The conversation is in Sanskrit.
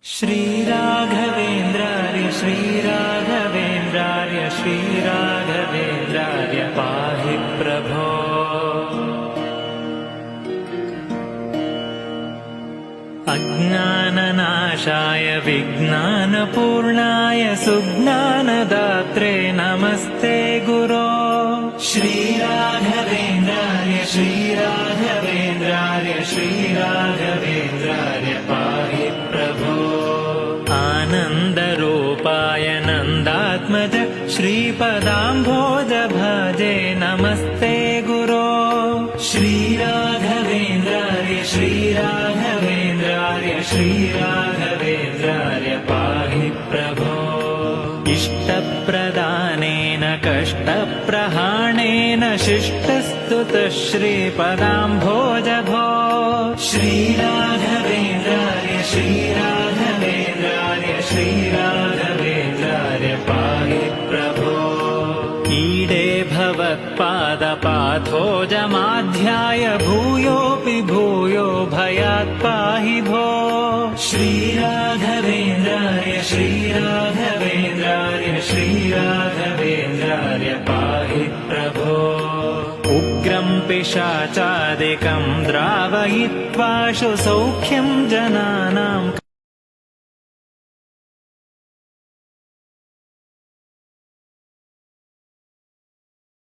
श्रीराघवेन्द्रार्य श्रीराघवेन्द्रार्य श्रीराघवेन्द्रार्य पाहि प्रभो। अज्ञाननाशाय विज्ञानपूर्णाय सुज्ञानदात्रे नमस्ते गुरो। श्रीराघवेन्द्रार्य श्रीराघवेन्द्रार्य श्रीराघवेन्द्रार्य पाहि प्रभो। आनन्दरूपाय नन्दात्मज श्रीपदाम्भोज भजे नमस्ते गुरो। श्रीराघवेन्द्रार्य श्रीराघवेन्द्रार्य श्रीराघवेन्द्रार्य पाहि प्रभो। इष्टप्रदानेन कष्टप्रहाणेन शिष्टस्तुतः श्रीपदाम्भोज भो। श्रीराघवेन्द्रार्य श्रीराघवेन्द्रार्य श्रीराघवेन्द्रार्य पाहि प्रभो। ईडे भवत्पादपाथोजमाध्याय भूयोऽपि भूयो भयात् पाहि भो। श्रीराघवेन्द्रार्य श्रीराघवेन्द्रार्य श्रीराघवेन्द्रार्य पाहि प्रभो। उग्रं पिशाचादिकं द्रावयित्वाशु सौख्यं जनानां